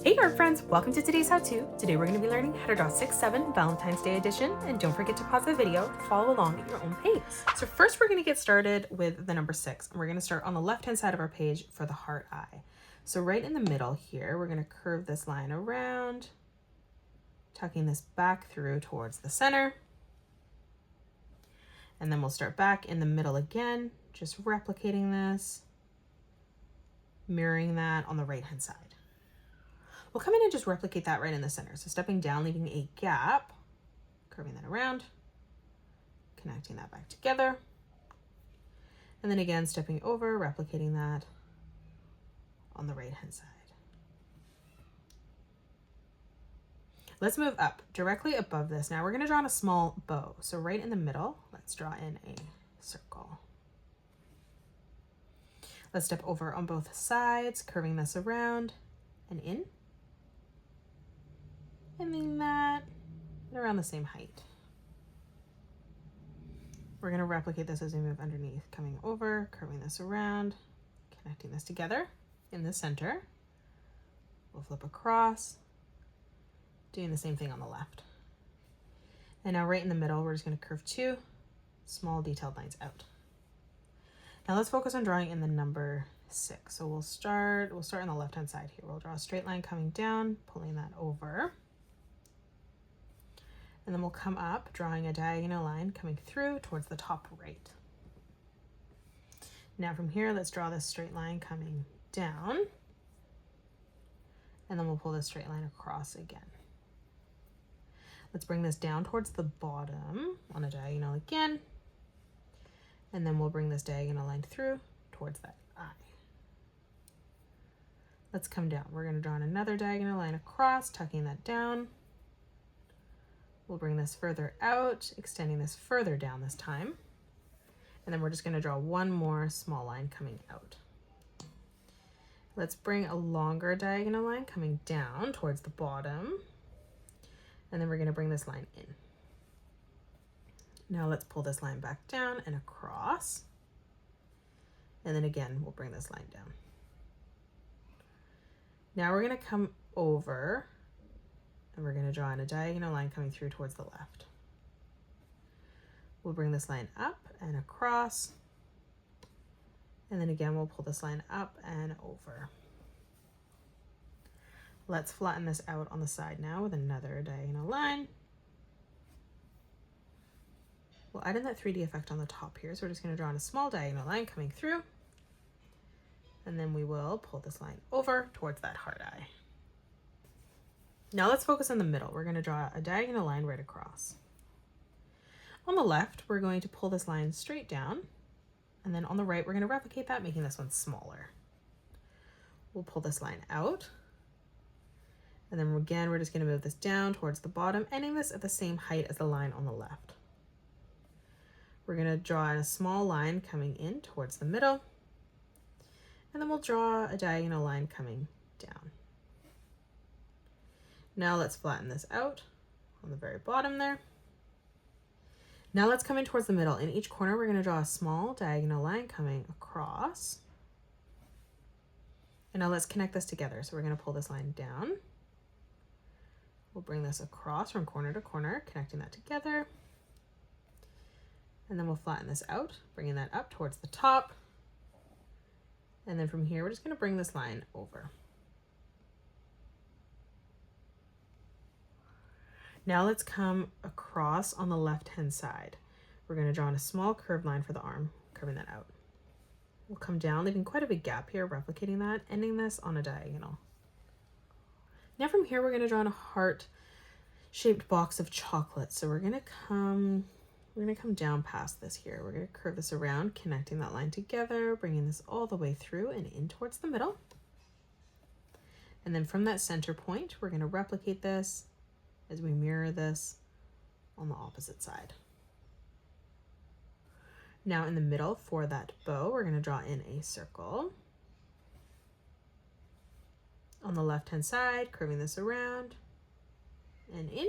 Hey art friends, welcome to today's how-to. Today we're going to be learning how to draw 6-7 Valentine's Day edition, and don't forget to pause the video to follow along at your own pace. So first we're going to get started with the number 6, and we're going to start on the left hand side of our page for the heart eye. So right in the middle here, we're going to curve this line around, tucking this back through towards the center. And then we'll start back in the middle again, just replicating this, mirroring that on the right hand side. We'll come in and just replicate that right in the center. So stepping down, leaving a gap, curving that around, connecting that back together. And then again, stepping over, replicating that on the right hand side. Let's move up directly above this. Now we're going to draw in a small bow. So right in the middle, let's draw in a circle. Let's step over on both sides, curving this around and in. Ending that at around the same height. We're going to replicate this as we move underneath, coming over, curving this around, connecting this together in the center. We'll flip across, doing the same thing on the left. And now right in the middle, we're just going to curve two small detailed lines out. Now let's focus on drawing in the number 6. So we'll start on the left hand side here. We'll draw a straight line coming down, pulling that over. And then we'll come up, drawing a diagonal line coming through towards the top right. Now from here, let's draw this straight line coming down. And then we'll pull this straight line across again. Let's bring this down towards the bottom on a diagonal again. And then we'll bring this diagonal line through towards that eye. Let's come down. We're going to draw another diagonal line across, tucking that down. We'll bring this further out, extending this further down this time. And then we're just going to draw one more small line coming out. Let's bring a longer diagonal line coming down towards the bottom. And then we're going to bring this line in. Now let's pull this line back down and across. And then again, we'll bring this line down. Now we're going to come over and we're going to draw in a diagonal line coming through towards the left. We'll bring this line up and across. And then again, we'll pull this line up and over. Let's flatten this out on the side now with another diagonal line. We'll add in that 3D effect on the top here. So we're just going to draw in a small diagonal line coming through. And then we will pull this line over towards that heart eye. Now let's focus on the middle. We're going to draw a diagonal line right across. On the left, we're going to pull this line straight down. And then on the right, we're going to replicate that, making this one smaller. We'll pull this line out. And then again, we're just going to move this down towards the bottom, ending this at the same height as the line on the left. We're going to draw in a small line coming in towards the middle. And then we'll draw a diagonal line coming down. Now let's flatten this out on the very bottom there. Now let's come in towards the middle. In each corner, we're going to draw a small diagonal line coming across. And now let's connect this together. So we're going to pull this line down. We'll bring this across from corner to corner, connecting that together. And then we'll flatten this out, bringing that up towards the top. And then from here, we're just going to bring this line over. Now let's come across on the left-hand side. We're going to draw in a small curved line for the arm, curving that out. We'll come down, leaving quite a big gap here, replicating that, ending this on a diagonal. Now from here, we're going to draw in a heart-shaped box of chocolate. So we're going to come down past this here. We're going to curve this around, connecting that line together, bringing this all the way through and in towards the middle. And then from that center point, we're going to replicate this as we mirror this on the opposite side. Now in the middle for that bow, we're going to draw in a circle. On the left-hand side, curving this around and in.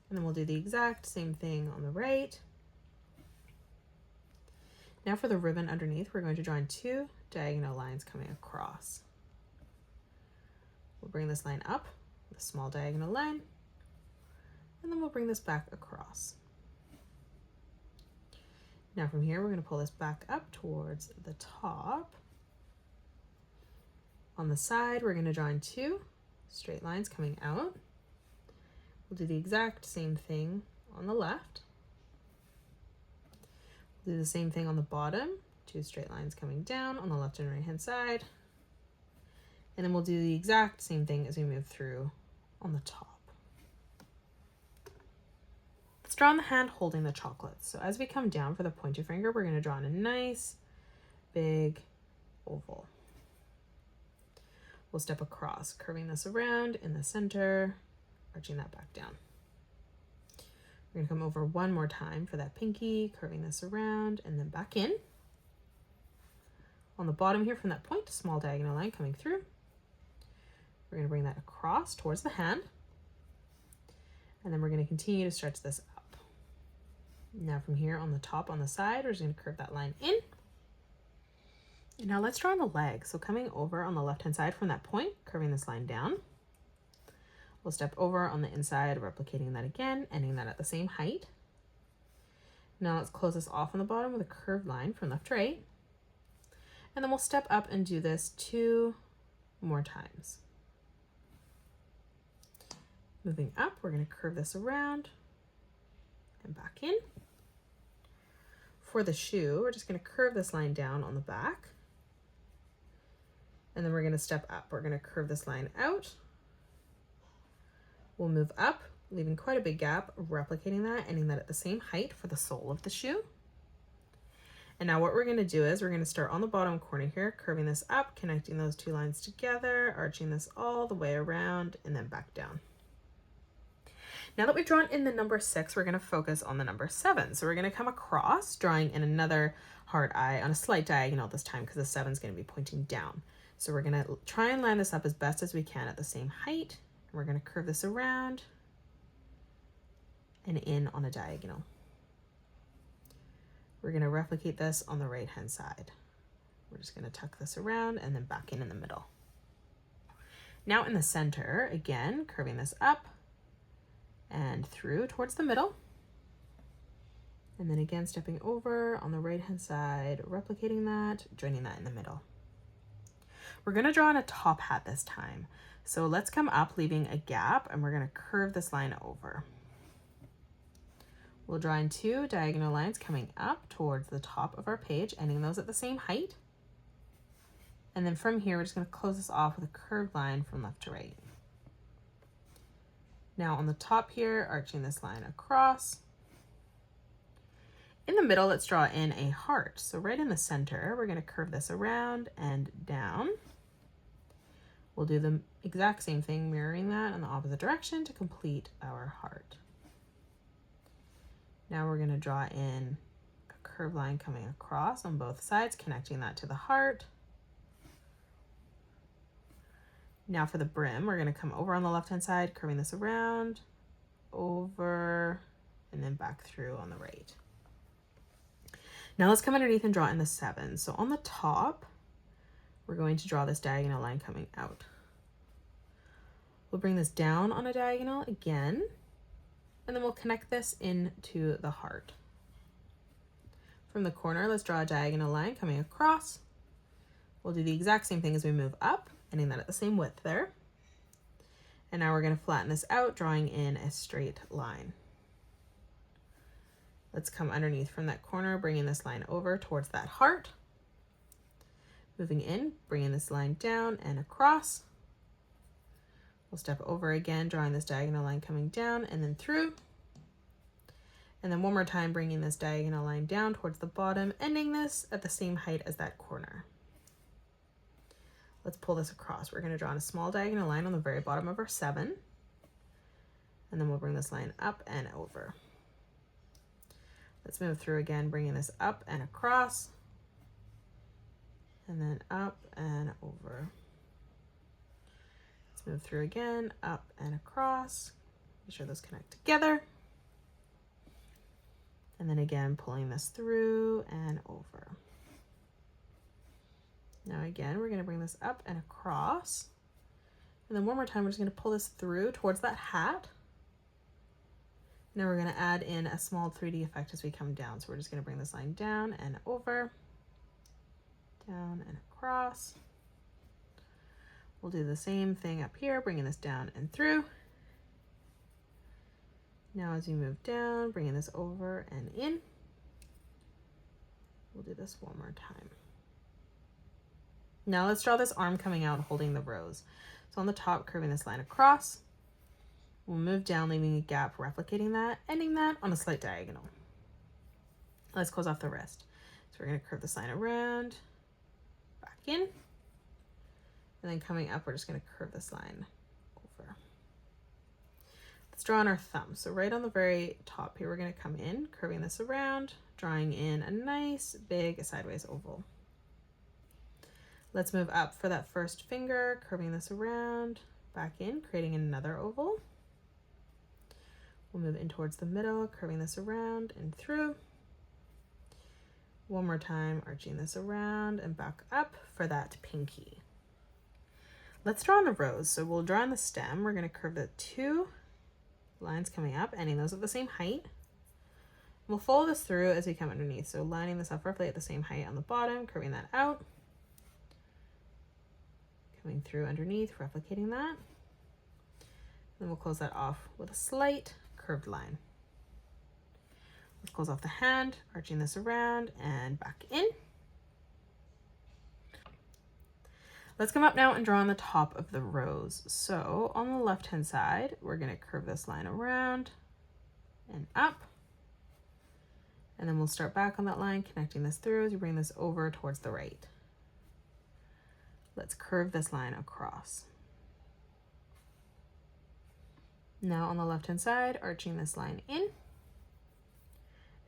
And then we'll do the exact same thing on the right. Now for the ribbon underneath, we're going to draw in 2 diagonal lines coming across. bring this line up, the small diagonal line, and then we'll bring this back across. Now from here, we're going to pull this back up towards the top. On the side, we're going to draw in 2 straight lines coming out. We'll do the exact same thing on the left. We'll do the same thing on the bottom, 2 straight lines coming down on the left and right hand side. And then we'll do the exact same thing as we move through on the top. Let's draw on the hand holding the chocolates. So as we come down for the pointer finger, we're going to draw in a nice big oval. We'll step across, curving this around in the center, arching that back down. We're going to come over one more time for that pinky, curving this around and then back in. On the bottom here from that point, small diagonal line coming through. We're going to bring that across towards the hand. And then we're going to continue to stretch this up. Now from here on the top on the side, we're just going to curve that line in. And now let's draw on the leg. So coming over on the left-hand side from that point, curving this line down. We'll step over on the inside, replicating that again, ending that at the same height. Now let's close this off on the bottom with a curved line from left to right. And then we'll step up and do this 2 more times. Moving up, we're going to curve this around and back in. For the shoe, we're just going to curve this line down on the back. And then we're going to step up. We're going to curve this line out. We'll move up, leaving quite a big gap, replicating that, ending that at the same height for the sole of the shoe. And now what we're going to do is we're going to start on the bottom corner here, curving this up, connecting those 2 lines together, arching this all the way around, and then back down. Now that we've drawn in the number 6, we're going to focus on the number 7. So we're going to come across, drawing in another heart eye on a slight diagonal this time because the 7 is going to be pointing down. So we're going to try and line this up as best as we can at the same height. And we're going to curve this around and in on a diagonal. We're going to replicate this on the right hand side. We're just going to tuck this around and then back in the middle. Now in the center, again, curving this up and through towards the middle. And then again, stepping over on the right hand side, replicating that, joining that in the middle. We're going to draw on a top hat this time. So let's come up, leaving a gap, and we're going to curve this line over. We'll draw in 2 diagonal lines coming up towards the top of our page, ending those at the same height. And then from here, we're just going to close this off with a curved line from left to right. Now on the top here, arching this line across. In the middle, let's draw in a heart. So right in the center, we're going to curve this around and down. We'll do the exact same thing, mirroring that in the opposite direction to complete our heart. Now we're going to draw in a curved line coming across on both sides, connecting that to the heart. Now for the brim, we're going to come over on the left-hand side, curving this around, over, and then back through on the right. Now let's come underneath and draw in the 7. So on the top, we're going to draw this diagonal line coming out. We'll bring this down on a diagonal again, and then we'll connect this into the heart. From the corner, let's draw a diagonal line coming across. We'll do the exact same thing as we move up, ending that at the same width there. And now we're going to flatten this out, drawing in a straight line. Let's come underneath from that corner, bringing this line over towards that heart. Moving in, bringing this line down and across. We'll step over again, drawing this diagonal line coming down and then through. And then one more time, bringing this diagonal line down towards the bottom, ending this at the same height as that corner. Let's pull this across. We're going to draw on a small diagonal line on the very bottom of our 7. And then we'll bring this line up and over. Let's move through again, bringing this up and across. And then up and over. Let's move through again, up and across. Make sure those connect together. And then again, pulling this through and over. Now again, we're going to bring this up and across. And then one more time, we're just going to pull this through towards that hat. Now we're going to add in a small 3D effect as we come down. So we're just going to bring this line down and over, down and across. We'll do the same thing up here, bringing this down and through. Now as you move down, bringing this over and in. We'll do this one more time. Now let's draw this arm coming out holding the rose. So on the top, curving this line across. We'll move down, leaving a gap, replicating that, ending that on a slight diagonal. Let's close off the wrist. So we're going to curve this line around, back in, and then coming up, we're just going to curve this line over. Let's draw on our thumb. So right on the very top here, we're going to come in, curving this around, drawing in a nice big sideways oval. Let's move up for that first finger, curving this around, back in, creating another oval. We'll move in towards the middle, curving this around and through. One more time, arching this around and back up for that pinky. Let's draw on the rose. So we'll draw on the stem. We're going to curve the two lines coming up, ending those at the same height. We'll follow this through as we come underneath. So lining this up roughly at the same height on the bottom, curving that out. Coming through underneath, replicating that. Then we'll close that off with a slight curved line. Let's close off the hand, arching this around and back in. Let's come up now and draw on the top of the rose. So on the left-hand side, we're going to curve this line around and up. And then we'll start back on that line, connecting this through as you bring this over towards the right. Let's curve this line across. Now on the left-hand side, arching this line in.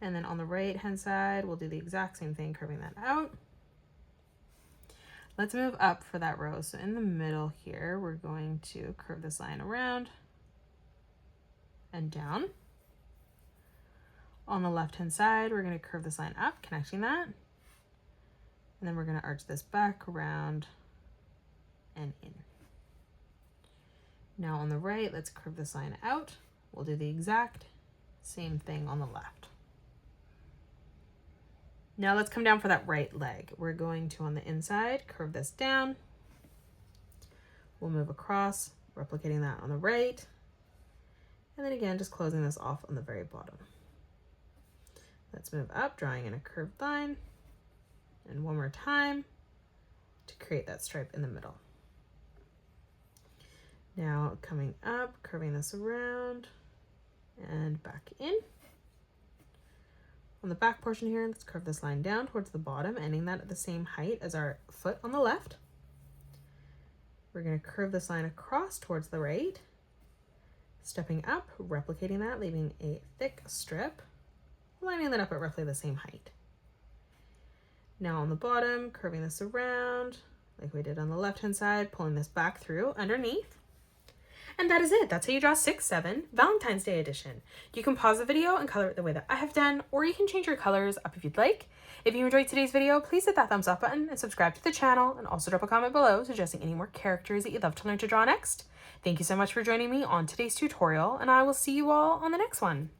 And then on the right-hand side, we'll do the exact same thing, curving that out. Let's move up for that rose. So in the middle here, we're going to curve this line around and down. On the left-hand side, we're going to curve this line up, connecting that. And then we're going to arch this back around and in. Now on the right, let's curve this line out. We'll do the exact same thing on the left. Now let's come down for that right leg. We're going to, on the inside, curve this down. We'll move across, replicating that on the right. And then again, just closing this off on the very bottom. Let's move up, drawing in a curved line. And one more time to create that stripe in the middle. Now coming up, curving this around and back in. On the back portion here, let's curve this line down towards the bottom, ending that at the same height as our foot on the left. We're going to curve this line across towards the right, stepping up, replicating that, leaving a thick strip, lining that up at roughly the same height. Now on the bottom, curving this around like we did on the left-hand side, pulling this back through underneath. And that is it. That's how you draw 6-7 Valentine's Day edition. You can pause the video and color it the way that I have done, or you can change your colors up if you'd like. If you enjoyed today's video, please hit that thumbs up button and subscribe to the channel, and also drop a comment below suggesting any more characters that you'd love to learn to draw next. Thank you so much for joining me on today's tutorial, and I will see you all on the next one.